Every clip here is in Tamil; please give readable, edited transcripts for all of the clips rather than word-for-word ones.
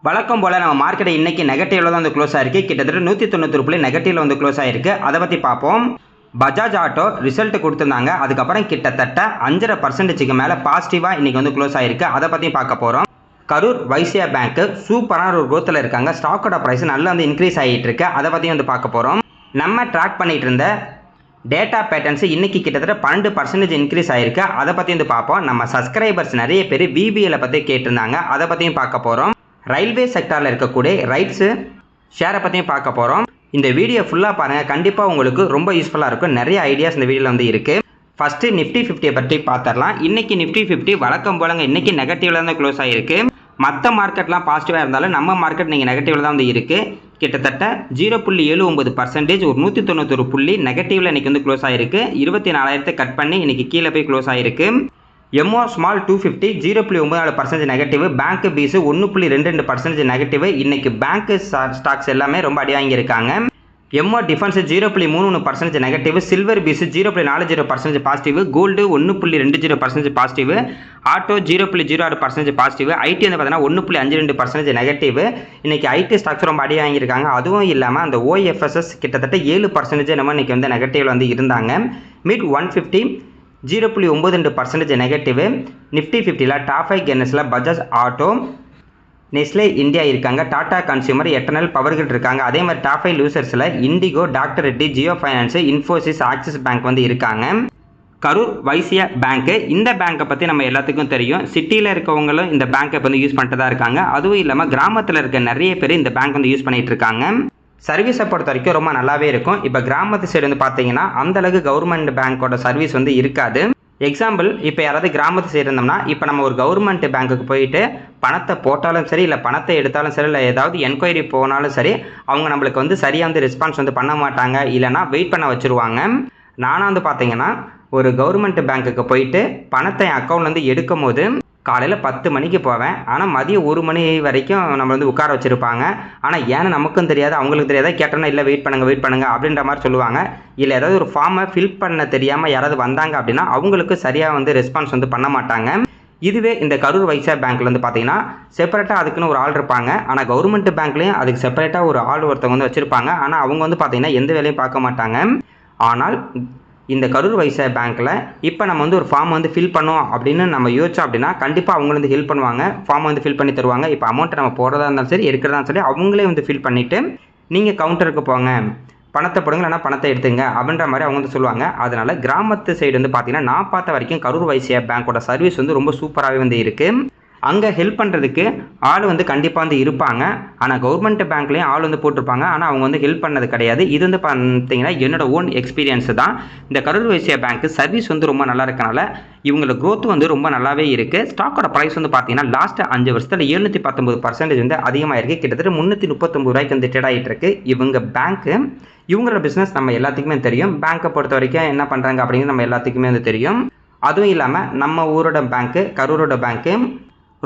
வழக்கம் போல் நம்ம மார்க்கெட் இன்னைக்கு நெகட்டிவ்ல தான் வந்து க்ளோஸ் ஆயிருக்கு. கிட்டத்தட்ட 191 புள்ளி நெகட்டிவ்ல வந்து க்ளோஸ் ஆயிருக்கு. அதை பற்றி பார்ப்போம். பஜாஜ் ஆட்டோ ரிசல்ட் கொடுத்துருந்தாங்க. அதுக்கப்புறம் கிட்டத்தட்ட 5.5% மேலே பாசிட்டிவாக இன்னைக்கு வந்து க்ளோஸ் ஆயிருக்கு. அதை பற்றி பார்க்க போகிறோம். கரூர் வைசியா பேங்க் சூப்பரான ஒரு க்ரோத்தில் இருக்காங்க. ஸ்டாக்கோட ப்ரைஸ் நல்லா வந்து இன்க்ரீஸ் ஆகிட்டு இருக்கு. அதை பற்றி வந்து பார்க்க போகிறோம். நம்ம ட்ராக் பண்ணிட்டு இருந்த டேட்டா பேட்டர்ன்ஸ் இன்னைக்கு கிட்டத்தட்ட 12% இன்க்ரீஸ் ஆயிருக்கு. அதை பற்றி வந்து பார்ப்போம். நம்ம சப்ஸ்கிரைபர்ஸ் நிறைய பேர் பிபிஎல் பற்றி கேட்டிருந்தாங்க. அதை பற்றியும் பார்க்க போகிறோம். ரயில்வே செக்டாரில் இருக்கக்கூடிய ரைட்ஸு ஷேரை பற்றியும் பார்க்க போகிறோம். இந்த வீடியோ ஃபுல்லாக பாருங்கள். கண்டிப்பாக உங்களுக்கு ரொம்ப யூஸ்ஃபுல்லாக இருக்கும். நிறைய ஐடியாஸ் இந்த வீடியோவில் வந்து இருக்குது. ஃபஸ்ட்டு நிஃப்டி 50 பற்றி பார்த்துடலாம். இன்றைக்கி நிஃப்டி 50 வழக்கம் போலங்க இன்றைக்கி நெகட்டிவில் தான் க்ளோஸ் ஆகிருக்கு. மற்ற மார்க்கெட்லாம் பாசிட்டிவாக இருந்தாலும் நம்ம மார்க்கெட் நீங்கள் நெகட்டிவில் தான் வந்து இருக்குது. கிட்டத்தட்ட 0.79% ஒரு 191 புள்ளி நெகட்டிவில் இன்றைக்கி வந்து க்ளோஸ் ஆகிருக்கு. 24,000 கட் பண்ணி இன்றைக்கி கீழே போய் க்ளோஸ் ஆகிருக்கு. எம்ஓ ஸ்மால் 250 0.94% நெகட்டிவ். பேங்க் பீஸு 1.22% நெகட்டிவ். இன்றைக்கி பேங்க் ஸ்டாக்ஸ் எல்லாமே ரொம்ப அடி வாங்கியிருக்காங்க. எம்ஓ டிஃபென்ஸ் 0.33% நெகட்டிவ். சில்வர் பீஸு 0.40% positive. Gold 1.20% positive. Auto 0.06% positive. IT வந்து பார்த்தீங்கன்னா 1.52% நெகட்டிவ். இன்றைக்கி ஐடி ஸ்டாக்ஸ் ரொம்ப அடி வாங்கியிருக்காங்க. அதுவும் இல்லாமல் அந்த ஓஎஃப்எஸ்எஸ் கிட்டத்தட்ட 7% நம்ம இன்றைக்கி வந்து நெகட்டிவில் வந்து இருந்தாங்க. Mid 150 0.92% negative. நிஃப்டி 50ல் டாப் 5 கெய்னர்ஸில் பஜாஜ் ஆட்டோ, நெஸ்லே இந்தியா இருக்காங்க. Tata consumer, Eternal, power grid இருக்காங்க. அதே மாதிரி டாப் 5 லூசர்ஸில் IndiGo, doctor Reddy, Jio finance, Infosys, Axis bank வந்து இருக்காங்க. கரூர் வைசியா பேங்க்கு, இந்த பேங்க்கை பற்றி நம்ம எல்லாத்துக்கும் தெரியும். சிட்டியில் இருக்கவங்களும் இந்த பேங்க்கை வந்து யூஸ் பண்ணிட்டு தான் இருக்காங்க. அதுவும் இல்லாமல் கிராமத்தில் இருக்க நிறைய பேர் இந்த பேங்க் வந்து யூஸ் பண்ணிகிட்டு இருக்காங்க. சர்வீஸை பொறுத்த வரைக்கும் ரொம்ப நல்லாவே இருக்கும். இப்போ கிராமத்து சைடு வந்து பார்த்தீங்கன்னா அந்தளவுக்கு கவர்மெண்ட் பேங்க்கோட சர்வீஸ் வந்து இருக்காது. எக்ஸாம்பிள், இப்போ யாராவது கிராமத்து சைடு இருந்தோம்னா, இப்போ நம்ம ஒரு கவர்மெண்ட் பேங்க்குக்கு போயிட்டு பணத்தை போட்டாலும் சரி, இல்லை பணத்தை எடுத்தாலும் சரி, இல்லை ஏதாவது என்கொயரி போனாலும் சரி, அவங்க நம்மளுக்கு வந்து சரியாக வந்து ரெஸ்பான்ஸ் வந்து பண்ண மாட்டாங்க. இல்லைனா வெயிட் பண்ண வச்சுருவாங்க. நானும் வந்து பார்த்தீங்கன்னா ஒரு கவர்மெண்ட் பேங்க்குக்கு போயிட்டு பணத்தை என் அக்கௌண்ட்லேருந்து எடுக்கும் போது காலையில் 10 மணிக்கு போவேன். ஆனால் மதியம் 1 மணி வரைக்கும் நம்ம வந்து உட்கார வச்சுருப்பாங்க. ஆனால் ஏன்னா நமக்கும் தெரியாது, அவங்களுக்கு தெரியாத. கேட்டோன்னா இல்லை வெயிட் பண்ணுங்க அப்படின்ற மாதிரி சொல்லுவாங்க. இல்லை ஏதாவது ஒரு ஃபார்மை ஃபில் பண்ண தெரியாமல் யாராவது வந்தாங்க அப்படின்னா அவங்களுக்கு சரியாக வந்து ரெஸ்பான்ஸ் வந்து பண்ண மாட்டாங்க. இதுவே இந்த கரூர் வைசியா பேங்க்கில் வந்து பார்த்தீங்கன்னா செப்பரேட்டாக அதுக்குன்னு ஒரு ஆள் இருப்பாங்க. ஆனால் கவர்மெண்ட் பேங்க்லேயும் அதுக்கு செப்பரேட்டாக ஒரு ஆள் ஒருத்தவங்க வந்து வச்சுருப்பாங்க. ஆனால் அவங்க வந்து பார்த்தீங்கன்னா எந்த வேலையும் பார்க்க மாட்டாங்க. ஆனால் இந்த கரூர் வைசியா பேங்க்கில் இப்போ நம்ம வந்து ஒரு ஃபார்ம் வந்து ஃபில் பண்ணோம் அப்படின்னு நம்ம யோசிச்சோம் அப்படின்னா கண்டிப்பாக அவங்க வந்து ஹெல்ப் பண்ணுவாங்க. ஃபார்ம் வந்து ஃபில் பண்ணி தருவாங்க. இப்போ அமௌண்ட்டை நம்ம போடுறதா இருந்தாலும் சரி, எடுக்கிறதா இருந்தாலும் சரி, அவங்களே வந்து ஃபில் பண்ணிவிட்டு நீங்கள் கவுண்டருக்கு போங்க, பணத்தை போடுங்க, இல்லைனா பணத்தை எடுத்துங்க அப்படின்ற மாதிரி அவங்க வந்து சொல்லுவாங்க. அதனால் கிராமத்து சைடு வந்து பார்த்தீங்கன்னா நான் பார்த்த வரைக்கும் கரூர் வைசியா பேங்க்கோட சர்வீஸ் வந்து ரொம்ப சூப்பராகவே வந்து இருக்குது. அங்கே ஹெல்ப் பண்ணுறதுக்கு ஆள் வந்து கண்டிப்பாக வந்து இருப்பாங்க. ஆனால் கவர்மெண்ட் பேங்க்லேயும் ஆள் வந்து போட்டிருப்பாங்க. ஆனால் அவங்க வந்து ஹெல்ப் பண்ணது கிடையாது. இது வந்து பார்த்தீங்கன்னா என்னோட ஓன் எக்ஸ்பீரியன்ஸ் தான். இந்த கரூர் வைசியா பேங்க் சர்வீஸ் வந்து ரொம்ப நல்லா இருக்கனால இவங்களோட க்ரோத் வந்து ரொம்ப நல்லாவே இருக்குது. ஸ்டாக்கோட ப்ரைஸ் வந்து பார்த்தீங்கன்னா லாஸ்ட் 5 வருஷத்தில் 719% வந்து அதிகமாக இருக்குது. கிட்டத்தட்ட 339 ரூபாய்க்கு வந்து ட்ரேட் ஆகிட்டு இருக்கு. இவங்க பேங்க்கு, இவங்களோட பிஸ்னஸ் நம்ம எல்லாத்துக்குமே தெரியும். பேங்க்கை பொறுத்த வரைக்கும் என்ன பண்ணுறாங்க அப்படிங்கிறது நம்ம எல்லாத்துக்குமே வந்து தெரியும். அதுவும் இல்லாமல் நம்ம ஊரோட பேங்க்கு, கரூரோட பேங்க்கு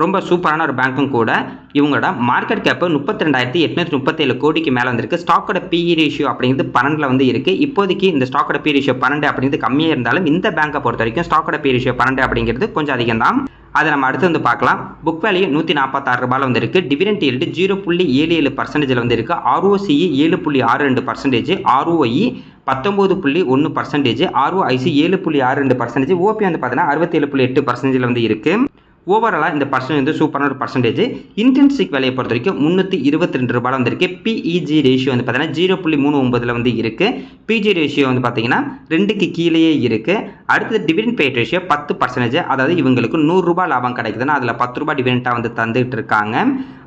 ரொம்ப சூப்பரான ஒரு பேங்க்கும் கூட. இவங்களோட மார்க்கெட் கேப்பு 32,837 கோடிக்கு மேலே வந்திருக்கு. ஸ்டாக்கோட பிஇ ரேஷியோ அப்படிங்கிறது 12 வந்து இருக்குது. இப்போதைக்கு இந்த ஸ்டாக்கோட பி ரேஷியோ 12 அப்படிங்கிறது கம்மியாக இருந்தாலும் இந்த பேங்கை பொறுத்த வரைக்கும் ஸ்டாக்கோட பி ரேஷியோ 12 அப்படிங்கிறது கொஞ்சம் அதிகம் தான். அதை நம்ம அடுத்து வந்து பார்க்கலாம். புக் வேல்யூ 146 ரூபாயில் வந்து இருக்குது. டிவிடெண்ட் ஈல்டு 0.77% வந்து இருக்குது. ஆர்ஓசிஇ 7.62%, ஆர்ஓஇ 19.1%, ஆர்ஓஐசி 7.62%, ஓபி வந்து பார்த்தீங்கன்னா 67.8% வந்து இருக்குது. ஓவராலாக இந்த பர்சன்டேஜ் வந்து சூப்பரான ஒரு பர்சன்டேஜ். இன்டென்சிக் வேலையை பொறுத்த வரைக்கும் 322 ரூபாயில் வந்திருக்கு. பிஇஜி ரேஷியோ வந்து பார்த்தீங்கன்னா 0.39 வந்து இருக்குது. பிஜி ரேஷியோ வந்து பார்த்தீங்கன்னா 2க்கு கீழேயே இருக்குது. அடுத்தது டிவிடெண்ட் பே ரேஷியோ 10%. அதாவது இவங்களுக்கு 100 ரூபாய் லாபம் கிடைக்குதுன்னா அதில் 10 ரூபாய் டிவிடெண்டாக வந்து தந்துகிட்டு இருக்காங்க.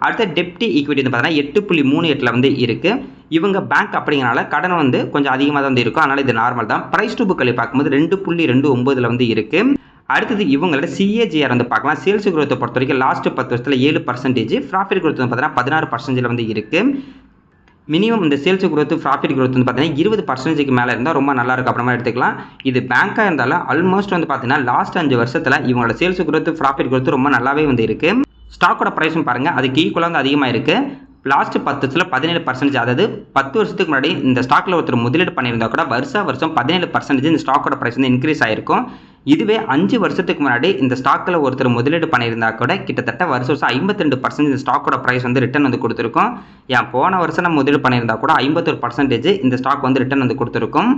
அடுத்த டெப்டி ஈக்விட்டி வந்து பார்த்தீங்கன்னா 8.38 வந்து இருக்குது. இவங்க பேங்க் அப்படிங்கிறனால கடன் வந்து கொஞ்சம் அதிகமாக தான் வந்து இருக்கும். அதனால் இது நார்மல் தான். ப்ரைஸ் டு புக் வேல்யூ பார்க்கும்போது 2.29 வந்து இருக்குது. அடுத்தது இவங்களோட சிஏஜிஆர் வந்து பார்க்கலாம். சேல்ஸ் குரோத்தை பொறுத்த வரைக்கும் லாஸ்ட் 10 வருஷத்தில் 7%, ப்ராஃபிட் குரோத் வந்து பார்த்தீங்கன்னா 16% வந்து இருக்குது. மினிமம் இந்த சேல்ஸ் குரோத், ப்ராஃபிட் குரோத் வந்து பார்த்தீங்கன்னா 20%க்கு மேலே இருந்தால் ரொம்ப நல்லா இருக்கும் அப்புறமா எடுத்துக்கலாம். இது பேங்காக இருந்தாலும் ஆல்மோஸ்ட் வந்து பார்த்தீங்கன்னா லாஸ்ட் 5 வருஷத்தில் இவங்களோட சேல்ஸ் குரோத், ப்ராஃபிட் குரோத் ரொம்ப நல்லாவே வந்து இருக்குது. ஸ்டாக்கோட ப்ரைஸும் பாருங்கள், அதுக்கு ஈக்குவலாக வந்து அதிகமாக இருக்குது. லாஸ்ட் 10 வருஷத்தில் 17%. அதாவது 10 வருஷத்துக்கு முன்னாடி இந்த ஸ்டாக்கில் ஒருத்தர் முதலீடு பண்ணியிருந்தா கூட வருஷம் 17% இந்த ஸ்டாக்கோட ப்ரைஸ் வந்து இன்க்ரீஸ் ஆகிருக்கும். இதுவே 5 வருஷத்துக்கு முன்னாடி இந்த ஸ்டாக்கில் ஒருத்தர் முதலீடு பண்ணியிருந்தா கூட கிட்டத்தட்ட வருஷம் 52% இந்த ஸ்டாக்கோட ப்ரைஸ் வந்து ரிட்டர்ன் வந்து கொடுத்துருக்கும். ஏன் போன வருஷம் நம்ம முதலீடு பண்ணியிருந்தா கூட 51% இந்த ஸ்டாக் வந்து ரிட்டர்ன் வந்து கொடுத்துருக்கும்.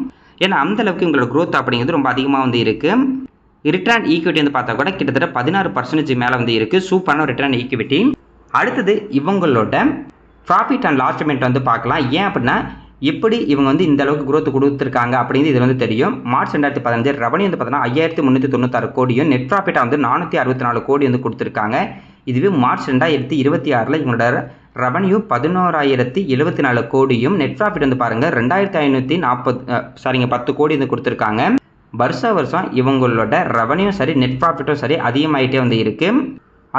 ஏன்னா அந்த அளவுக்கு உங்களோட growth அப்படிங்கிறது ரொம்ப அதிகமாக வந்து இருக்குது. ரிட்டர்ன் ஈக்விட்டி வந்து பார்த்தா கூட கிட்டத்தட்ட 16% மேலே வந்து இருக்குது. சூப்பரான ரிட்டர்ன் ஈக்விட்டி. அடுத்தது இவங்களோட ப்ராஃபிட் அண்ட் லாஸ் ஸ்டேட்மெண்ட் வந்து பார்க்கலாம். ஏன் அப்படின்னா எப்படி இவங்க வந்து இந்த அளவுக்கு growth கொடுத்துருக்காங்க அப்படிங்கிறது இது வந்து தெரியும். மார்ச் 2015 ரெவன்யூ வந்து பார்த்தீங்கன்னா 5396 கோடியும் நெட் ப்ராஃபிட்டாக வந்து 464 கோடி வந்து கொடுத்துருக்காங்க. இதுவே மார்ச் 2026 இவங்களோட ரெவன்யூ 11,074 கோடியும் நெட் ப்ராஃபிட் வந்து பாருங்கள் 2,510 கோடி வந்து கொடுத்துருக்காங்க. வருஷம் இவங்களோட ரெவன்யூ சரி நெட் ப்ராஃபிட்டும் சரி அதிகமாகிட்டே வந்து இருக்குது.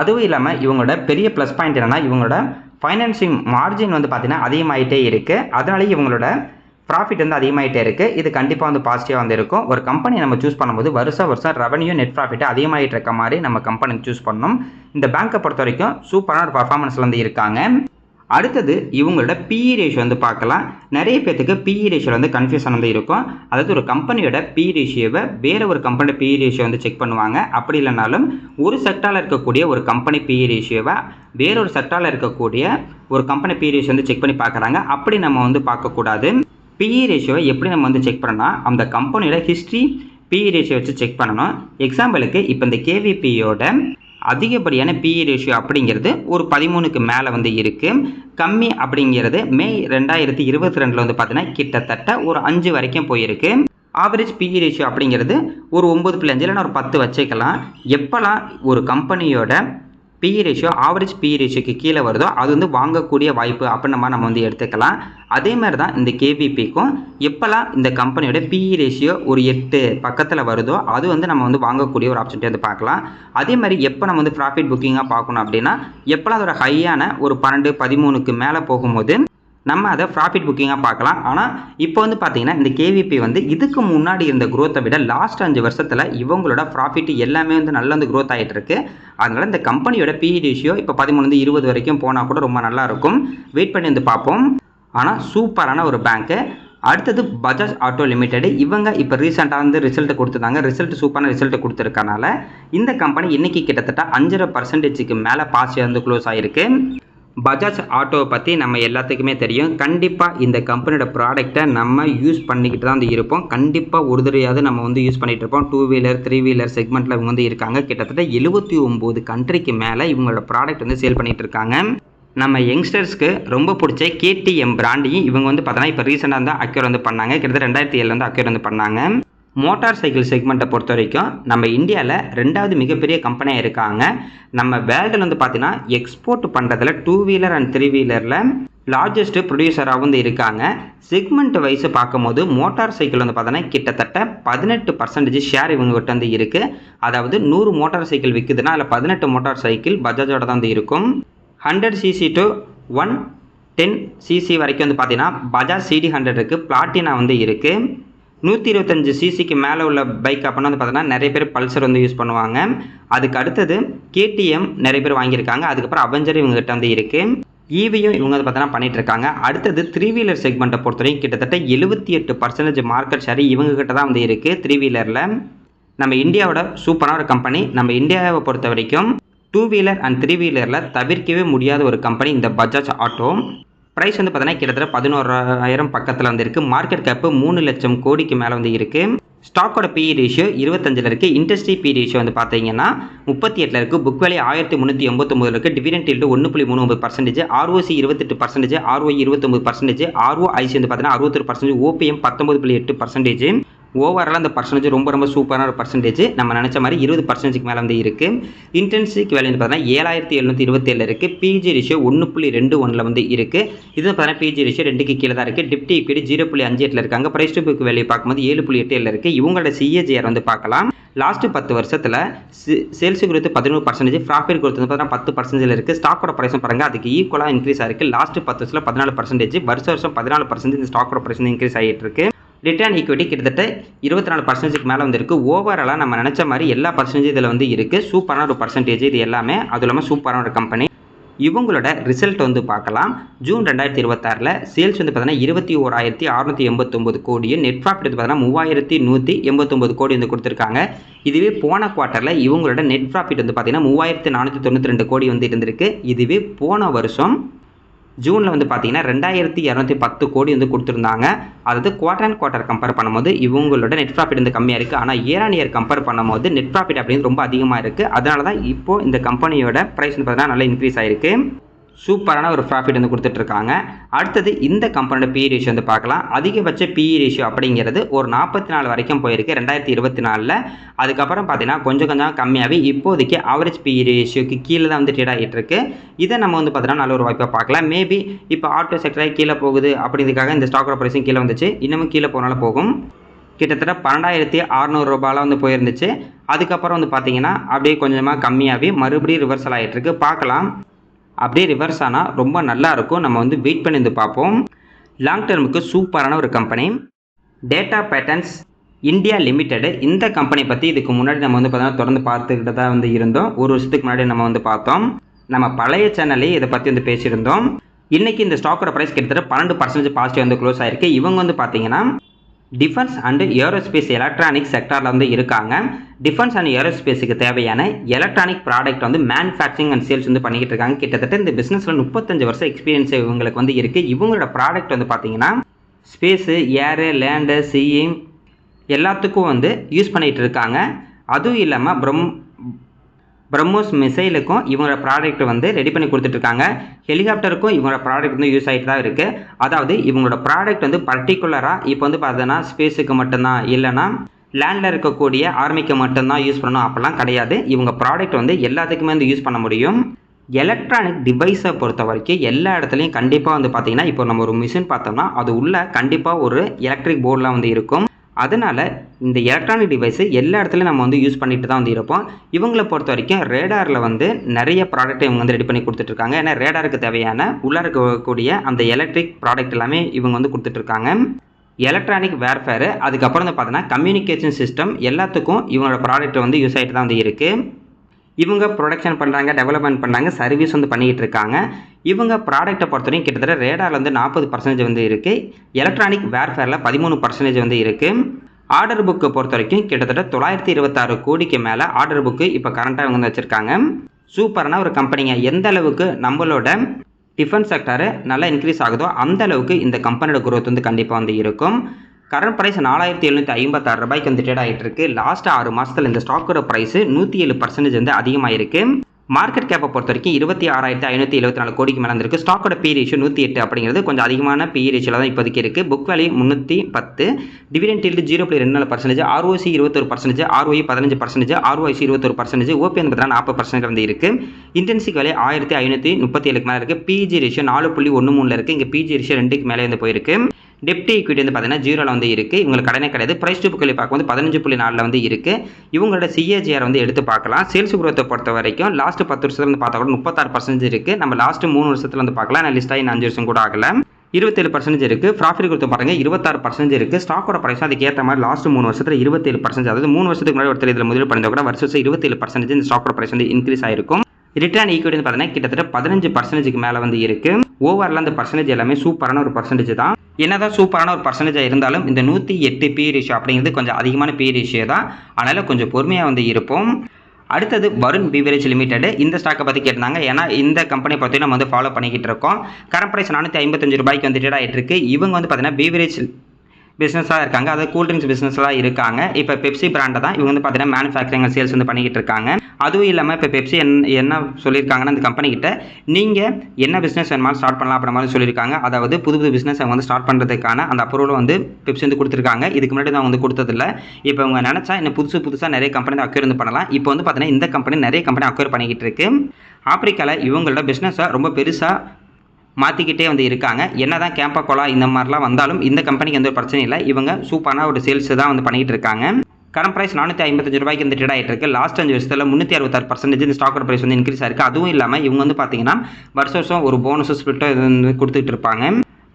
அதுவும் இல்லாமல் இவங்களோட பெரிய ப்ளஸ் பாயிண்ட் என்னென்னா இவங்களோட ஃபைனான்சிங் மார்ஜின் வந்து பார்த்திங்கன்னா அதிகமாகிட்டே இருக்குது. அதனால இவங்களோட ப்ராஃபிட் வந்து அதிகமாகிட்டே இருக்குது. இது கண்டிப்பாக வந்து பாசிட்டிவாக வந்து இருக்கும். ஒரு கம்பெனி நம்ம சூஸ் பண்ணும்போது வருஷம் ரெவன்யூ நெட் ப்ராஃபிட் அதிகமாகிட்டு இருக்க மாதிரி நம்ம கம்பெனி சூஸ் பண்ணணும். இந்த பேங்க்கை பொறுத்த வரைக்கும் சூப்பரான ஒரு பர்ஃபார்மன்ஸில் வந்து இருக்காங்க. அடுத்தது இவங்களோட பிஇ ரேஷியோ வந்து பார்க்கலாம். நிறைய பேர்த்துக்கு பிஇ ரேஷியோ வந்து கன்ஃபியூஷன் வந்து இருக்கும். அதாவது ஒரு கம்பெனியோட பிஇ ரேஷியோவை வேறு ஒரு கம்பெனியோட பிஇ ரேஷியோ வந்து செக் பண்ணுவாங்க. அப்படி இல்லைனாலும் ஒரு செக்டாரில் இருக்கக்கூடிய ஒரு கம்பெனி பிஇ ரேஷியோவை வேறொரு செக்டாரில் இருக்கக்கூடிய ஒரு கம்பெனி பிஇ ரேஷியோ வந்து செக் பண்ணி பார்க்குறாங்க. அப்படி நம்ம வந்து பார்க்கக்கூடாது. பிஇ ரேஷியோவை எப்படி நம்ம வந்து செக் பண்ணால் அந்த கம்பெனியோட ஹிஸ்ட்ரி பிஇ ரேஷியோ வச்சு செக் பண்ணணும். எக்ஸாம்பிளுக்கு இப்போ இந்த கேவிபியோட அதிகப்படியான பிஇ ரேஷியோ அப்படிங்கிறது ஒரு 13க்கு மேலே வந்து இருக்குது. கம்மி அப்படிங்கிறது மே 2022 வந்து பார்த்தீங்கன்னா கிட்டத்தட்ட ஒரு 5 வரைக்கும் போயிருக்கு. ஆவரேஜ் பிஇ ரேஷியோ அப்படிங்கிறது ஒரு 9.5 இல்லைன்னா ஒரு 10 வச்சுக்கலாம். எப்போல்லாம் ஒரு கம்பெனியோட பிஇ ரேஷியோ ஆவரேஜ் பிஇ ரேஷியோக்கு கீழே வருதோ அது வந்து வாங்கக்கூடிய வாய்ப்பு அப்படின்னு நம்ம வந்து எடுத்துக்கலாம். அதே மாதிரி தான் இந்த கேவிபிக்கும் எப்போல்லாம் இந்த கம்பெனியோட பிஇ ரேஷியோ ஒரு 8 பக்கத்தில் வருதோ அது வந்து நம்ம வந்து வாங்கக்கூடிய ஒரு ஆப்ஷன்ட்டு வந்து பார்க்கலாம். அதே மாதிரி எப்போ நம்ம வந்து ப்ராஃபிட் புக்கிங்காக பார்க்கணும் அப்படின்னா எப்போல்லாம் அதோட ஹையான ஒரு 12, 13க்கு மேலே போகும்போது நம்ம அதை ப்ராஃபிட் புக்கிங்காக பார்க்கலாம். ஆனால் இப்போ வந்து பார்த்தீங்கன்னா இந்த கேவிபி வந்து இதுக்கு முன்னாடி இருந்த growth-ஐ விட லாஸ்ட் 5 வருஷத்தில் இவங்களோட ப்ராஃபிட் எல்லாமே வந்து நல்லா வந்து growth ஆகிட்டு இருக்கு. அதனால இந்த கம்பெனியோட பிஇ ரேஷியோ இப்போ 13-20 வரைக்கும் போனால் கூட ரொம்ப நல்லா இருக்கும். வெயிட் பண்ணி வந்து பார்ப்போம். ஆனால் சூப்பரான ஒரு பேங்க்கு. அடுத்தது பஜாஜ் ஆட்டோ லிமிடெட். இவங்க இப்போ ரீசெண்டாக வந்து ரிசல்ட் கொடுத்துருந்தாங்க. சூப்பரான ரிசல்ட் கொடுத்துருக்கனால இந்த கம்பெனி இன்னைக்கு கிட்டத்தட்ட 5.5%க்கு மேலே பாசிட்டிவ் வந்து க்ளோஸ் ஆகிருக்கு. பஜாஜ் ஆட்டோவை பற்றி நம்ம எல்லாத்துக்குமே தெரியும். கண்டிப்பாக இந்த கம்பெனியோட ப்ராடக்டை நம்ம யூஸ் பண்ணிக்கிட்டு தான் வந்து இருப்போம். கண்டிப்பாக ஒரு தடவையாவது நம்ம வந்து யூஸ் பண்ணிகிட்டு இருப்போம். 2 வீலர் 3 வீலர் செக்மெண்ட்டில் இவங்க வந்து இருக்காங்க. கிட்டத்தட்ட 79 கண்ட்ரிக்கு மேலே இவங்களோட ப்ராடக்ட் வந்து சேல் பண்ணிகிட்டு இருக்காங்க. நம்ம யங்ஸ்டர்ஸ்க்கு ரொம்ப பிடிச்ச கேடிஎம் பிராண்டையும் இவங்க வந்து பார்த்தோன்னா இப்போ ரீசெண்டாக வந்து அக்யூர் வந்து பண்ணாங்க. கிட்டத்தட்ட 2007 வந்து அக்யூர் வந்து பண்ணாங்க. மோட்டார் சைக்கிள் செக்மெண்ட்டை பொறுத்த வரைக்கும் நம்ம இந்தியாவில் 2வது மிகப்பெரிய கம்பெனியாக இருக்காங்க. நம்ம வேர்ல்டில் வந்து பார்த்தீங்கன்னா எக்ஸ்போர்ட் பண்ணுறதுல 2 வீலர் அண்ட் 3 வீலரில் லார்ஜஸ்ட் ப்ரொடியூசராக வந்து இருக்காங்க. செக்மெண்ட் வைஸ் பார்க்கும்போது மோட்டார் சைக்கிள் வந்து பார்த்தோன்னா கிட்டத்தட்ட 18% ஷேர் இவங்ககிட்ட வந்து இருக்குது. அதாவது 100 மோட்டார் சைக்கிள் விற்குதுன்னா அதில் 18 மோட்டார் சைக்கிள் பஜாஜோட தான் வந்து இருக்கும். 100cc to 110cc வரைக்கும் வந்து பார்த்தீங்கன்னா பஜாஜ் CD100 இருக்குது. பிளாட்டினா வந்து இருக்குது. 125cc மேலே உள்ள பைக் அப்படின்னா வந்து பார்த்தீங்கன்னா நிறைய பேர் பல்சர் வந்து யூஸ் பண்ணுவாங்க. அதுக்கு அடுத்தது கேடிஎம் நிறைய பேர் வாங்கியிருக்காங்க. அதுக்கப்புறம் அவெஞ்சர் இவங்ககிட்ட வந்து இருக்குது. ஈவியும் இவங்க வந்து பார்த்தீங்கன்னா பண்ணிட்டு இருக்காங்க. அடுத்தது 3 வீலர் செக்மெண்ட்டை பொறுத்தவரைக்கும் கிட்டத்தட்ட 78% மார்க்கெட் ஷேர் இவங்ககிட்ட தான் வந்து இருக்குது. 3 வீலரில் நம்ம இந்தியாவோட சூப்பரான ஒரு கம்பெனி. நம்ம இந்தியாவை பொறுத்த வரைக்கும் 2 வீலர் அண்ட் 3 வீலரில் தவிர்க்கவே முடியாத ஒரு கம்பெனி இந்த பஜாஜ் ஆட்டோ. ப்ரைஸ் வந்து பார்த்தீங்கன்னா கிட்டத்தட்ட 11,000 பக்கத்தில் வந்து இருக்குது. மார்க்கெட் கேப்பு 3 லட்சம் கோடிக்கு மேலே வந்து இருக்குது. ஸ்டாக்கோட பிஇ ரேஷியோ 25 இருக்குது. இண்டஸ்ட்ரி பிஇ ரேஷியோ வந்து பார்த்தீங்கன்னா 38 இருக்குது. புக் வேல்யூ 1389 இருக்குது. Dividend yield 1.39%. ROC 28%. ROE 29%. ROIC வந்து பார்த்தீங்கன்னா 61%. OPM 19.8%. ஓவராலாக அந்த பர்சன்டேஜ் ரொம்ப சூப்பரான ஒரு பர்சன்டேஜ். நம்ம நினச்ச மாதிரி 20%க்கு மேலே வந்து இருக்குது. இன்டென்சிக் வேல்யூ வந்து பார்த்தீங்கன்னா 7727 இருக்குது. பிஜி ரேஷியோ 1.21 வந்து இருக்குது. இது பார்த்தீங்கன்னா பிஜி ரேஷியோ 2க்கு கீழே தான் இருக்குது. டிப்டி ஈக்விட்டி 0.58 இருக்காங்க. பிரைஸ் டு புக் வேல்யூ பார்க்கும்போது 7.87 இருக்குது. இவங்களோட CAGR வந்து பார்க்கலாம். லாஸ்ட் 10 வருஷத்தில் சேல்ஸ் growth 13%, ப்ராஃபிட் growth வந்து பார்த்தீங்கன்னா 10% இருக்குது. ஸ்டாக்கோட ப்ரைஸும் பாருங்கள் அதுக்கு ஈக்குவலாக இன்க்ரீஸ் ஆகிருக்கு. லாஸ்ட் 10 வருஷத்தில் 14%, வருஷம் 14% இந்த ஸ்டாக்கோட ப்ரைஸ் வந்து இன்க்ரீஸ் ஆகிட்டு இருக்கு. ரிட்டர்ன் ஈக்விட்டி கிட்டத்தட்ட 24%க்கு மேலே வந்து இருக்குது. ஓவராலாக நம்ம நினச்ச மாதிரி எல்லா பர்சன்டேஜ் இதில் வந்து இருக்குது. சூப்பரான ஒரு பர்சன்டேஜ் இது எல்லாமே. அது இல்லாமல் சூப்பரான ஒரு கம்பெனி. இவங்களோட ரிசல்ட் வந்து பார்க்கலாம். ஜூன் 2026 சேல்ஸ் வந்து பார்த்தீங்கன்னா 21,689 கோடி, நெட் ப்ராஃபிட் வந்து பார்த்தீங்கன்னா 3,189 கோடி வந்து கொடுத்துருக்காங்க. இதுவே போன குவார்ட்டரில் இவங்களோட நெட் ப்ராஃபிட் வந்து பார்த்தீங்கன்னா 3,492 கோடி வந்து இருந்திருக்கு. இதுவே போன வருஷம் ஜூனில் வந்து பார்த்தீங்கன்னா 2,210 கோடி வந்து கொடுத்துருந்தாங்க. அதாவது குவார்டர் அண்ட் குவார்ட்டர் கம்பேர் பண்ணும்போது இவங்களோட நெட் ப்ராஃபிட் வந்து கம்மியாக இருக்குது. ஆனால் இயர் ஆன் இயர் கம்பேர் பண்ணும்போது நெட் ப்ராஃபிட் அப்படின்னு ரொம்ப அதிகமாக இருக்குது. அதனால தான் இப்போது இந்த கம்பெனியோட ப்ரைஸ் வந்து பார்த்தீங்கன்னா நல்லா இன்க்ரீஸ் ஆகிருக்கு. சூப்பரான ஒரு ப்ராஃபிட் வந்து கொடுத்துட்ருக்காங்க. அடுத்தது இந்த கம்பெனியோட பிஇ ரேஷியோ வந்து பார்க்கலாம். அதிகபட்ச பிஇ ரேஷியோ அப்படிங்கிறது ஒரு 44 வரைக்கும் போயிருக்கு 2024. அதுக்கப்புறம் பார்த்தீங்கன்னா கொஞ்சம் கம்மியாகவே இப்போதைக்கு ஆவரேஜ் பிஇ ரேஷியோக்கு கீழே தான் வந்து ட்ரேட் ஆகிட்டு இருக்கு. இதை நம்ம வந்து பார்த்தீங்கன்னா நல்ல ஒரு வாய்ப்பாக பார்க்கலாம். மேபி இப்போ ஆட்டோ செக்டராக கீழே போகுது அப்படிங்கிறதுக்காக இந்த ஸ்டாக்கோட ப்ரைஸும் கீழே வந்துச்சு. இன்னமும் கீழே போனால போகும். கிட்டத்தட்ட 12,600 ரூபாயில் வந்து போயிருந்துச்சு. அதுக்கப்புறம் வந்து பார்த்தீங்கன்னா அப்படியே கொஞ்சமாக கம்மியாகவே மறுபடியும் ரிவர்சல் ஆகிட்டு இருக்கு. பார்க்கலாம். அப்படியே ரிவர்ஸ் ஆனால் ரொம்ப நல்லா இருக்கும். நம்ம வந்து வெயிட் பண்ணி வந்து பார்ப்போம். லாங் டேர்முக்கு சூப்பரான ஒரு company data patterns India limited. இந்த கம்பெனி பற்றி இதுக்கு முன்னாடி நம்ம வந்து பார்த்தீங்கன்னா தொடர்ந்து பார்த்துக்கிட்டு தான் வந்து இருந்தோம். ஒரு வருஷத்துக்கு முன்னாடி நம்ம வந்து பார்த்தோம். நம்ம பழைய சேனல்லே இதை பற்றி வந்து பேசியிருந்தோம். இன்றைக்கி இந்த ஸ்டாக்கோட ப்ரைஸ் கிட்டத்தட்ட 12% பாசிட்டிவ் வந்து க்ளோஸ் ஆகிருக்கு. இவங்க வந்து பார்த்தீங்கன்னா டிஃபென்ஸ் அண்ட் ஏரோஸ்பேஸ் எலக்ட்ரானிக் செக்டாரில் வந்து இருக்காங்க. டிஃபென்ஸ் அண்ட் ஏரோஸ்பேஸுக்கு தேவையான எலக்ட்ரானிக் ப்ராடக்ட் வந்து மேனுஃபேக்சரிங் அண்ட் சேல்ஸ் வந்து பண்ணிக்கிட்டு இருக்காங்க. கிட்டத்தட்ட இந்த பிஸ்னஸில் 35 வருஷம் எக்ஸ்பீரியன்ஸ் இவங்களுக்கு வந்து இருக்குது. இவங்களோட ப்ராடக்ட் வந்து பார்த்தீங்கன்னா ஸ்பேஸு, ஏரு, லேண்டு, சீ எல்லாத்துக்கும் வந்து யூஸ் பண்ணிகிட்டு இருக்காங்க. அதுவும் இல்லாமல் பிரம்மோஸ் மிசைலுக்கும் இவங்களோட ப்ராடக்ட் வந்து ரெடி பண்ணி கொடுத்துட்ருக்காங்க. ஹெலிகாப்டருக்கும் இவங்களோட ப்ராடக்ட் வந்து யூஸ் ஆகிட்டு தான் இருக்குது. அதாவது இவங்களோட ப்ராடக்ட் வந்து பர்டிகுலராக இப்போ வந்து பார்த்தோன்னா ஸ்பேஸுக்கு மட்டும்தான், இல்லைனா லேண்டில் இருக்கக்கூடிய ஆர்மிக்கு மட்டும்தான் யூஸ் பண்ணணும் அப்படிலாம் கிடையாது. இவங்க ப்ராடக்ட் வந்து எல்லாத்துக்குமே வந்து யூஸ் பண்ண முடியும். எலக்ட்ரானிக் டிவைஸை பொறுத்த வரைக்கும் எல்லா இடத்துலையும் கண்டிப்பாக வந்து பார்த்திங்கன்னா இப்போ நம்ம ஒரு மிஷின் பார்த்தோம்னா அது உள்ள கண்டிப்பாக ஒரு எலக்ட்ரிக் போர்டெலாம் வந்து இருக்கும். அதனால் இந்த எலக்ட்ரானிக் டிவைஸு எல்லா இடத்துலையும் நம்ம வந்து யூஸ் பண்ணிட்டு தான் வந்து இருப்போம். இவங்களை பொறுத்த வரைக்கும் ரேடாரில் வந்து நிறைய ப்ராடக்ட்டை இவங்க வந்து ரெடி பண்ணி கொடுத்துட்ருக்காங்க. ஏன்னா ரேடாருக்கு தேவையான உள்ளே இருக்கக்கூடிய அந்த எலக்ட்ரிக் ப்ராடக்ட் எல்லாமே இவங்க வந்து கொடுத்துட்ருக்காங்க. எலக்ட்ரானிக் வேர்ஃபேரு, அதுக்கப்புறம் வந்து பார்த்தீங்கன்னா கம்யூனிகேஷன் சிஸ்டம் எல்லாத்துக்கும் இவங்களோட ப்ராடக்ட் வந்து யூஸ் ஆகிட்டு தான் வந்து இருக்குது. இவங்க ப்ரொடக்ஷன் பண்ணுறாங்க, டெவலப்மெண்ட் பண்ணுறாங்க, சர்வீஸ் வந்து பண்ணிக்கிட்டு இருக்காங்க. இவங்க ப்ராடக்ட்டை பொறுத்தவரைக்கும் கிட்டத்தட்ட ரேடாரில் வந்து 40% வந்து இருக்குது. எலக்ட்ரானிக் வேர்ஃபேரில் 13% வந்து இருக்குது. ஆர்டர் புக்கை பொறுத்த வரைக்கும் கிட்டத்தட்ட 926 கோடிக்கு மேலே ஆர்டர் புக்கு இப்போ கரண்ட்டாக இவங்க வந்து வச்சுருக்காங்க. சூப்பரான ஒரு கம்பெனிங்க. எந்த அளவுக்கு நம்மளோட டிஃபென்ஸ் செக்டாரு நல்லா இன்க்ரீஸ் ஆகுதோ அந்த அளவுக்கு இந்த கம்பெனியோட குரோத் வந்து கண்டிப்பாக வந்து இருக்கும். கரண்ட் ப்ரைஸ் 4,756 ரூபாய்க்கு வந்து ட்ரேட் ஆகிட்டு இருக்கு. லாஸ்ட் 6 மாதத்தில் இந்த ஸ்டாக்கோட ப்ரைஸ் 107% வந்து அதிகமாக இருக்குது. மார்க்கெட் கேப்பை பொறுத்த வரைக்கும் 26,574 கோடிக்கு மேலே இருந்திருக்கு. ஸ்டாக்கோட பி ரேஷியோ 108 அப்படிங்கிறது கொஞ்சம் அதிகமான பி ரேஷியோவில் தான் இப்போதைக்கு இருக்குது. Book value 310, dividend yield 0.24%, ROC 21%, ROE 15%, ROIC 21%, ஓபி வந்து பார்த்தீங்கன்னா 40% வந்து இருக்குது. இன்டென்சிக் வேல்யூ 1,537 மேலே இருக்குது. பிஜி ரேஷியோ 4.13 இருக்குது. இங்கே பிஜி ரேஷியோ 2க்கு மேலே வந்து போயிருக்கு. டெப்ட் ஈக்விட்டி வந்து பார்த்தீங்கன்னா 0ல் வந்து இருக்குது. இவங்களுக்கு கடனே கிடையாது. ப்ரைஸ் டு புக் வேல்யூ பார்க்கும்போது 15.4 வந்து இருக்குது. இவங்களோட சிஏஜிஆர் வந்து எடுத்து பார்க்கலாம். சேல்ஸ் குரோத்தை பொறுத்த வரைக்கும் லாஸ்ட் 10 வருஷத்துல வந்து பார்த்தா கூட 36% இருக்குது. நம்ம லாஸ்ட் 3 வருஷத்துல வந்து பார்க்கலாம். நான் லிஸ்ட் ஆகி 5 வருஷம் கூட ஆகல. 27% இருக்குது. ப்ராஃபிட் குரோத்தை பாருங்க 26% இருக்குது. ஸ்டாக்கோட ப்ரைஸும் அதுக்கேற்ற மாதிரி லாஸ்ட் 3 வருஷத்துல 27%, அதாவது 3 வருஷத்துக்கு முன்னாடி ஒருத்தர் இதில் முதலீடு பண்ணியிருந்தா கூட வருஷம் 27% இந்த ஸ்டாக்கோட ப்ரைஸ் வந்து இன்க்ரீஸ் ஆயிருக்கும். ரிட்டர்ன் ஈக்விட்டி வந்து பார்த்தீங்கன்னா கிட்டத்தட்ட 15%க்கு மேலே வந்து இருக்குது. ஓவரில் அந்த பர்சன்டேஜ் எல்லாமே சூப்பரான ஒரு பர்சன்டேஜ் தான். என்னதான் சூப்பரான ஒரு பர்சன்டேஜாக இருந்தாலும் இந்த 108 பி ரேஷியோ அப்படிங்கிறது கொஞ்சம் அதிகமான பி ரேஷியோ தான். அதனால் கொஞ்சம் பொறுமையாக வந்து இருப்போம். அடுத்தது வருண் பீவரேஜ் லிமிடெட். இந்த ஸ்டாக்கை பற்றி கேட்டிருந்தாங்க. ஏன்னா இந்த கம்பெனி பற்றி நம்ம வந்து ஃபாலோ பண்ணிக்கிட்டு இருக்கோம். கரண்ட் ப்ரைஸ் 455 ரூபாய்க்கு வந்து ட்ரேட் ஆகிட்டு இருக்கு. இவங்க வந்து பார்த்தீங்கன்னா பீவரேஜ் பிஸ்னஸாக இருக்காங்க, அதாவது கூல்ட்ரிங்க்ஸ் பிஸ்னஸ்லாம் இருக்காங்க. இப்போ பெப்சி பிராண்டை தான் இவங்க வந்து பார்த்தீங்கன்னா மேனுஃபேக்சரிங் சேல்ஸ் வந்து பண்ணிக்கிட்டு இருக்காங்க. அதுவும் இல்லாமல் இப்போ பெப்சி என்ன சொல்லியிருக்காங்கன்னா இந்த கம்பெனிக்கிட்ட நீங்கள் என்ன பிஸ்னஸ் வேணுமாலும் ஸ்டார்ட் பண்ணலாம் அப்படின்ற மாதிரி சொல்லியிருக்காங்க. அதாவது புது பிஸ்னஸ் அவங்க வந்து ஸ்டார்ட் பண்ணுறதுக்கான அந்த அப்ரூவல் வந்து பெப்சி வந்து கொடுத்துருக்காங்க. இதுக்கு முன்னாடி தான் வந்து கொடுத்ததில்ல. இப்போ அவங்க நினச்சா இன்னும் புதுசாக நிறைய கம்பெனி அக்வயர் வந்து பண்ணலாம். இப்போ வந்து பார்த்தீங்கன்னா இந்த கம்பெனி நிறைய கம்பெனி அக்வயர் பண்ணிக்கிட்டு இருக்கு. ஆப்பிரிக்காவில் இவங்களோட பிஸ்னஸை ரொம்ப பெருசாக மாற்றிக்கிட்டே வந்து இருக்காங்க. என்ன தான் கேம்பா கோலா இந்த மாதிரிலாம் வந்தாலும் இந்த கம்பெனிக்கு எந்த ஒரு பிரச்சனையும் இல்லை. இவங்க சூப்பரான ஒரு சேல்ஸ் தான் வந்து பண்ணிகிட்டு இருக்காங்க. கரண்ட் ப்ரைஸ் 455 ரூபாய்க்கு வந்து ட்ரேட் ஆகிட்டு இருக்கு. லாஸ்ட் 5 வருஷத்தில் 366% இந்த ஸ்டாக்கோட ப்ரைஸ் வந்து இன்க்ரீஸ் ஆயிருக்கு. அதுவும் இல்லாமல் இவங்க வந்து பார்த்தீங்கன்னா வருஷம் ஒரு போனஸ் ஸ்பிளிட்டோ இது வந்து கொடுத்துட்டு இருப்பாங்க.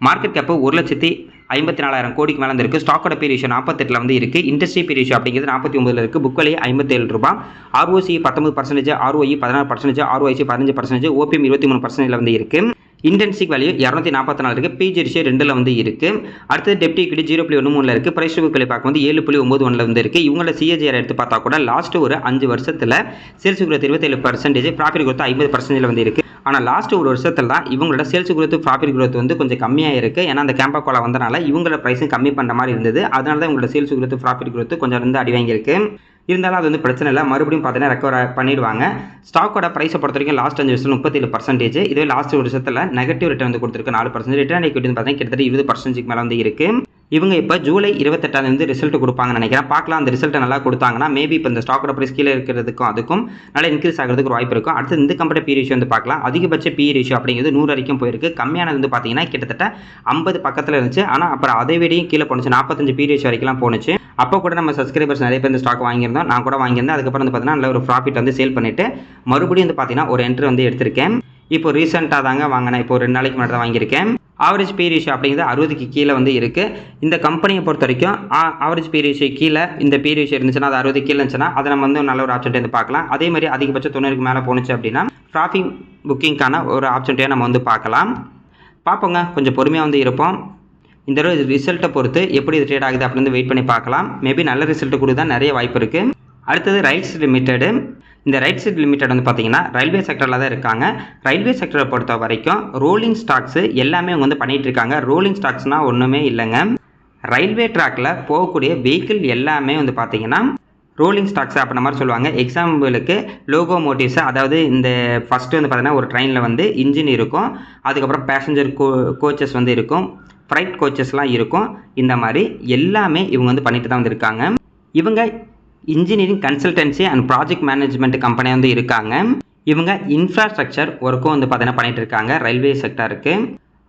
மார்க்கெட் கேப் 1,54,000 கோடிக்கு மேலே இருக்குது. ஸ்டாக்கோட பி ரேஷியோ 48 வந்து இருக்குது. இண்டஸ்ட்ரி பி ரேஷியோ அப்படிங்கிறது 49 இருக்குது. புக் வேல்யூ 57 ரூபாய். ROC 19%, ROE 16%, ROIC 15%, OPM 23% வந்து இருக்குது. இன்டென்சிக் வேல்யூ 244 இருக்குது. பிஜி ரேஷியோ 2ல் வந்து இருக்குது. அடுத்தது டெப்ட் ஈக்விட்டி 0.13 இருக்குது. பிரைஸ் டு புக் வேல்யூ பார்க்கும்போது 7.91 வந்து இருக்குது. இவங்களோட CAGR எடுத்து பார்த்தா கூட லாஸ்ட் ஒரு 5 வருஷத்தில் சேல்ஸ் குரோத் 27%, ப்ராஃபிட் குரோத் 50% வந்து இருக்குது. ஆனால் லாஸ்ட் ஒரு வருஷத்தில் தான் இவங்களோட சேல்ஸ் குரோத் ப்ராஃபிட் குரோத் வந்து கொஞ்சம் கம்மியாக இருக்குது. ஏன்னா அந்த கேம்பா கோலா வந்தனால இவங்களோட ப்ரைஸும் கம்மி பண்ணுற மாதிரி இருந்தது. அதனால தான் இவங்களோட சேல்ஸ் குரோத் ப்ராஃபிட் குரோத் கொஞ்சம் வந்து அடி வாங்கியிருக்கு. இருந்தாலும் அது வந்து பிரச்சனை இல்லை, மறுபடியும் பார்த்தீங்கன்னா ரெக்கவர் பண்ணிடுவாங்க. ஸ்டாக்கோட ப்ரைஸை பொறுத்த வரைக்கும் லாஸ்ட் 5 வருஷத்தில் 37%, இதுவே லாஸ்ட் ஒரு வருஷத்தில் நெகட்டிவ் ரிட்டர்ன் வந்து கொடுத்துருக்கு 4%. ரிட்டர்ன் ஈக்விட்டி பார்த்தீங்கன்னா கிட்டத்தட்ட 20% மேலே வந்து இருக்குது. இவங்க இப்போ ஜூலை 28 வந்து ரிசல்ட் கொடுப்பாங்கன்னு நினைக்கிறேன். பார்க்கலாம், அந்த ரிசல்ட்டை நல்லா கொடுத்தாங்கன்னா மேபி இப்போ இந்த ஸ்டாக்கோட ப்ரைஸ் கீழே இருக்கிறதுக்கும் அதுக்கும் நல்லா இன்க்ரீஸ் ஆகிறதுக்கு ஒரு வாய்ப்பு இருக்கும். அடுத்து இந்த கம்பெனி பி ரேஷியோ வந்து பார்க்கலாம். அதிகபட்ச பி ரேஷியோ அப்படிங்கிறது 100 வரைக்கும் போயிருக்கு. கம்மியானது வந்து பார்த்தீங்கன்னா கிட்டத்தட்ட 50 பக்கத்தில் இருந்துச்சு. ஆனால் அப்புறம் அதை விடையும் கீழே போணுச்சு, 45 பி ரேஷியோ வரைக்கும் போணுச்சு. அப்போ கூட நம்ம சப்ஸ்கிரைபர்ஸ் நிறைய பேர் இந்த ஸ்டாக் வாங்கியிருந்தோம், நான் கூட வாங்கியிருந்தேன். அதுக்கப்புறம் வந்து பார்த்தீங்கன்னா நல்ல ஒரு ப்ராஃபிட் வந்து சேல் பண்ணிவிட்டு மறுபடியும் வந்து பார்த்தீங்கன்னா ஒரு என்ட்ரி வந்து எடுத்திருக்கேன். இப்போ ரீசெண்டாக தாங்க வாங்கினேன், இப்போ 2 நாளைக்கு முன்னாடி தான் வாங்கியிருக்கேன். ஆவரேஜ் பி ரேஷியோ அப்படிங்கிறது 60க்கு கீழே வந்து இருக்குது. இந்த கம்பெனியை பொறுத்த வரைக்கும் ஆவரேஜ் பி ரேஷியோ கீழே இந்த பி ரேஷியோ இருந்துச்சுன்னா, அது 60 கீழே இருந்துச்சுன்னா அதை நம்ம வந்து நல்ல ஒரு ஆப்ஷன் வந்து பார்க்கலாம். அதே மாதிரி அதிகபட்சம் 90க்கு மேலே போணுச்சு அப்படின்னா ப்ராஃபிட் புக்கிங்கான ஒரு ஆப்ஷன்ட்டையாக நம்ம வந்து பார்க்கலாம். பார்ப்போங்க, கொஞ்சம் பொறுமையாக வந்து இருப்போம். இந்த ரிசல்ட்டை பொறுத்து எப்படி இது ட்ரேட் ஆகுது அப்படின்னு வெயிட் பண்ணி பார்க்கலாம். மேபி நல்ல ரிசல்ட் கொடுத்தா நிறைய வாய்ப்பு இருக்குது. அடுத்தது ரைட்ஸ் லிமிடெட். இந்த ரைட்ஸ் லிமிடெட் வந்து பார்த்தீங்கன்னா ரயில்வே செக்டரில் தான் இருக்காங்க. ரயில்வே செக்டரை பொறுத்த வரைக்கும் ரோலிங் ஸ்டாக்ஸு எல்லாமே அவங்க வந்து பண்ணிகிட்டு இருக்காங்க. ரோலிங் ஸ்டாக்ஸ்னால் ஒன்றுமே இல்லைங்க, ரயில்வே ட்ராக்கில் போகக்கூடிய வெஹிக்கிள் எல்லாமே வந்து பார்த்தீங்கன்னா ரோலிங் ஸ்டாக்ஸ் அப்படின்ற மாதிரி சொல்லுவாங்க. எக்ஸாம்பிளுக்கு லோகோமோட்டிவ்ஸ், அதாவது இந்த ஃபஸ்ட்டு வந்து பார்த்தீங்கன்னா ஒரு ட்ரெயினில் வந்து இன்ஜின் இருக்கும், அதுக்கப்புறம் பேசஞ்சர் கோச்சஸ் வந்து இருக்கும், ஃப்ரைட் கோச்சஸ்லாம் இருக்கும். இந்த மாதிரி எல்லாமே இவங்க வந்து பண்ணிட்டு தான் வந்துருக்காங்க. இவங்க engineering consultancy and project management கம்பெனியாக வந்து இருக்காங்க. இவங்க இன்ஃப்ராஸ்ட்ரக்சர் ஒர்க்கும் வந்து பார்த்தீங்கன்னா பண்ணிகிட்டு இருக்காங்க ரயில்வே செக்டருக்கு.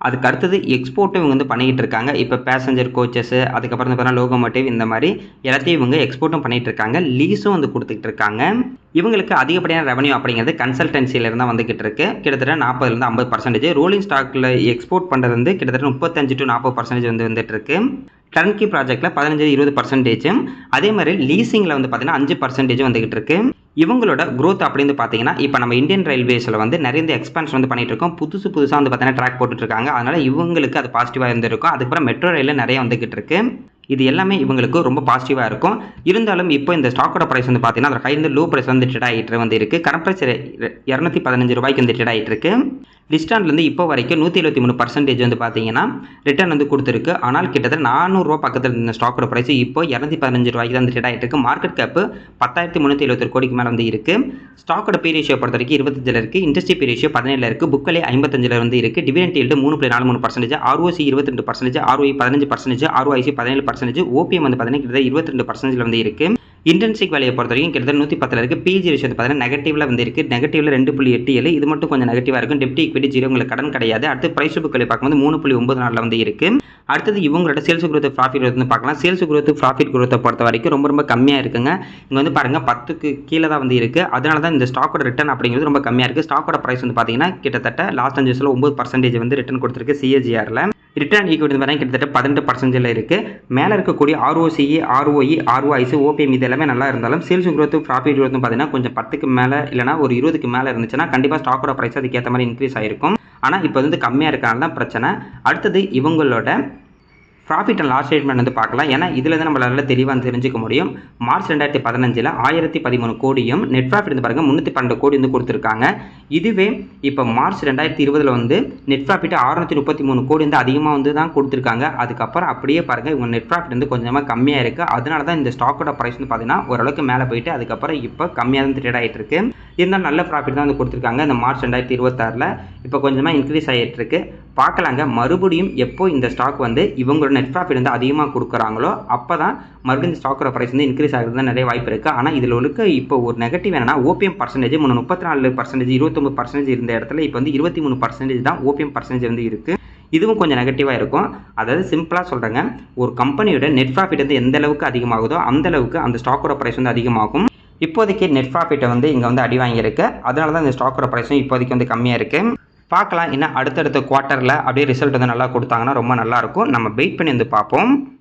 அதுக்கு அடுத்தது எக்ஸ்போர்ட்டும் இவங்க வந்து பண்ணிக்கிட்டு இருக்காங்க. இப்போ பேசஞ்சர் கோச்சஸ், அதுக்கப்புறம் வந்து பார்த்தீங்கன்னா லோகோமோட்டிவ், இந்த மாதிரி எல்லாத்தையும் இவங்க எக்ஸ்போர்ட்டும் பண்ணிகிட்டு இருக்காங்க. லீஸும் வந்து கொடுத்துக்கிட்டு இருக்காங்க. இவங்களுக்கு அதிகப்படியான ரெவன்யூ அப்படிங்கிறது கன்சல்டன்சியிலேருந்து தான் வந்துகிட்டு இருக்கு. கிட்டத்தட்ட 40லேருந்து 50%. ரோலிங் ஸ்டாக்கில் எக்ஸ்போர்ட் பண்ணுறது வந்து கிட்டத்தட்ட 35 to 40% வந்து வந்துட்டு இருக்கு. டர்ன்கி ப்ராஜெக்ட்டில் 15-20%. அதே மாதிரி லீசிங்கில் வந்து பார்த்தீங்கன்னா 5% வந்துகிட்டு இருக்கு. இவங்களோட growth அப்படின்னு பார்த்தீங்கன்னா இப்போ நம்ம இந்தியன் ரயில்வேஸில் வந்து நிறைய இந்த எக்ஸ்பான்ஷன் வந்து பண்ணிட்டு இருக்கோம். புதுசாக வந்து பார்த்தீங்கன்னா ட்ராக் போட்டுட்டு இருக்காங்க. அதனால இவங்களுக்கு அது பாசிட்டிவாக இருந்திருக்கும். அதுக்கப்புறம் மெட்ரோ ரயிலில் நிறைய வந்துகிட்டு இருக்கு. இது எல்லாமே இவங்களுக்கு ரொம்ப பாசிட்டிவாக இருக்கும். இருந்தாலும் இப்போ இந்த ஸ்டாக்கோட ப்ரைஸ் வந்து பார்த்தீங்கன்னா அதோட ஹை லோ ப்ரைஸ் வந்து ட்ரேட் ஆகிட்டு வந்து இருக்குது. கரண்ட் ப்ரைஸ் 215 ரூபாய்க்கு வந்து ட்ரேட் ஆகிட்டு இருக்கு. டிஸ்டாண்ட்லேருந்து இப்போ வரைக்கும் 173% வந்து பார்த்தீங்கன்னா ரிட்டர்ன் வந்து கொடுத்துருக்கு. ஆனால் கிட்டத்தட்ட 400 ரூபா பக்கத்தில் இருந்த ஸ்டாக்கோட ப்ரைஸ் இப்போ 215 ரூபாய்க்கு தான் வந்து ட்ரேட் ஆகிட்டு இருக்கு. மார்க்கெட் கேப் 10,371 கோடிக்கு மேலே வந்து இருக்குது. ஸ்டாக்கோட பி ரேஷியோ பொறுத்த வரைக்கும் 25 இருக்குது. இண்டஸ்ட்ரி பி ரேஷியோ 17 இருக்குது. புக் வேல்யூ 55 வந்து இருக்குது. Dividend yield 3.43%, ROC 22%, ROE 15%, ROIC 17%, OPM வந்து பார்த்தீங்கன்னா கிட்டத்தட்ட 22% வந்து இருக்குது. இன்டென்சிக் வேலையை பொறுத்த வரைக்கும் கிட்டத்தட்ட 110 இருக்குது. பிஜி ரேஷியோ பார்த்தீங்கன்னா நெகட்டிவ்ல வந்து இருக்குது. நெகட்டிவ்ல 2.87, இது மட்டும் கொஞ்சம் நெகட்டிவாக இருக்கும். டெப்ட் ஈக்விட்டி 0, உங்களுக்கு கடன் கிடையாது. அடுத்து பிரைஸ் புக் வேலையை பார்க்கும்போது 3.94 வந்து இருக்குது. அடுத்தது இவங்களோட சேல்ஸ் குரோத் ப்ராஃபிட் குரோத் வந்து பார்க்கலாம். சேல்ஸ் குரோத் ப்ராஃபிட் குரோத்தை பொறுத்த வரைக்கும் ரொம்ப கம்மியாக இருக்குங்க. இங்கே வந்து பாருங்கள் 10க்கு கீழே தான் வந்து இருக்குது. அதனால தான் இந்த ஸ்டாக்கோட ரிட்டர்ன் அப்படிங்கிறது ரொம்ப கம்மியாக இருக்குது. ஸ்டாக்கோட ப்ரைஸ் வந்து பார்த்தீங்கன்னா கிட்டத்தட்ட லாஸ்ட் 5 வருஷத்தில் 9% வந்து ரிட்டர்ன் கொடுத்துருக்கு CAGRல. ரிட்டர்ன் ஈக்விட்டி பார்த்தீங்கன்னா கிட்டத்தட்ட 18% இருக்குது. மேலே இருக்கக்கூடிய ROCE, ROE, ROIC, OPM இது எல்லாமே நல்லா இருந்தாலும் சேல்ஸ் குரோத் ப்ராஃபிட் குரோத் பார்த்தீங்கன்னா கொஞ்சம் 10க்கு மேலே இல்லைனா ஒரு 20க்கு மேலே இருந்துச்சுன்னா கண்டிப்பாக ஸ்டாக்கோட ப்ரைஸ் அதுக்கேற்ற மாதிரி இன்க்ரீஸ் ஆகிருக்கும். ஆனால் இப்போ வந்து கம்மியாக இருக்கனால தான் பிரச்சனை. அடுத்தது இவங்களோட ப்ராஃபிட் அண்ட் லாஸ் ஸ்டேட்மெண்ட் வந்து பார்க்கலாம். ஏன்னா இதில் தான் நம்மளால தெளிவாக தெரிஞ்சுக்க முடியும். மார்ச் 2015 1013 கோடியும் நெட் ப்ராஃபிட் வந்து பாருங்கள் 312 கோடி வந்து கொடுத்துருக்காங்க. இதுவே இப்போ மார்ச் 2020 வந்து நெட் ப்ராஃபிட் 633 கோடி வந்து அதிகமாக வந்து தான் கொடுத்துருக்காங்க. அதுக்கப்புறம் அப்படியே பாருங்கள் இவங்க நெட் ப்ராஃபிட் வந்து கொஞ்சமாக கம்மியாக இருக்குது. அதனால தான் இந்த ஸ்டாக்கோட ப்ரைஸ் வந்து பார்த்தீங்கன்னா ஓரளவுக்கு மேலே போயிட்டு அதுக்கப்புறம் இப்போ கம்மியாக தான் ட்ரேட் ஆகிட்டு இருக்கு. இருந்தாலும் நல்ல ப்ராஃபிட் தான் வந்து கொடுத்துருக்காங்க. இந்த மார்ச் 2026 இப்போ கொஞ்சமாக இன்க்ரீஸ் ஆகிட்டு இருக்கு. பார்க்கலாங்க மறுபடியும் எப்போ இந்த ஸ்டாக் வந்து இவங்களோட நெட் ப்ராஃபிட் வந்து அதிகமாக கொடுக்குறாங்களோ அப்போ தான் மறுபடியும் இந்த ஸ்டாக்கோட ப்ரைஸ் வந்து இன்க்ரீஸ் ஆகிறது தான் நிறைய வாய்ப்பு இருக்குது. ஆனால் இதில் இருக்க இப்போ ஒரு நெகட்டிவ் என்னன்னா OPM பர்சன்டேஜ் 34%, 29% இருந்த இடத்துல இப்போ வந்து 23% தான் OPM பர்சன்டேஜ் வந்து இருக்குது. இதுவும் கொஞ்சம் நெகட்டிவாக இருக்கும். அதாவது சிம்பிளாக சொல்கிறேங்க, ஒரு கம்பெனியோட நெட் ப்ராஃபிட் வந்து எந்த அளவுக்கு அதிகமாகுதோ அந்த அளவுக்கு அந்த ஸ்டாக்கோட ப்ரைஸ் வந்து அதிகமாகும். இப்போதைக்கு நெட் ப்ராஃபிட்டை வந்து இங்கே வந்து அடி வாங்கியிருக்கு. அதனால தான் இந்த ஸ்டாக்கோட ப்ரைஸும் இப்போதைக்கு வந்து கம்மியாக இருக்குது. பார்க்கலாம். இன்னும் அடுத்தடுத்த குவார்ட்டரில் அப்படியே ரிசல்ட் வந்து நல்லா கொடுத்தாங்கன்னா ரொம்ப நல்லாயிருக்கும். நம்ம வெயிட் பண்ணி வந்து பார்ப்போம்.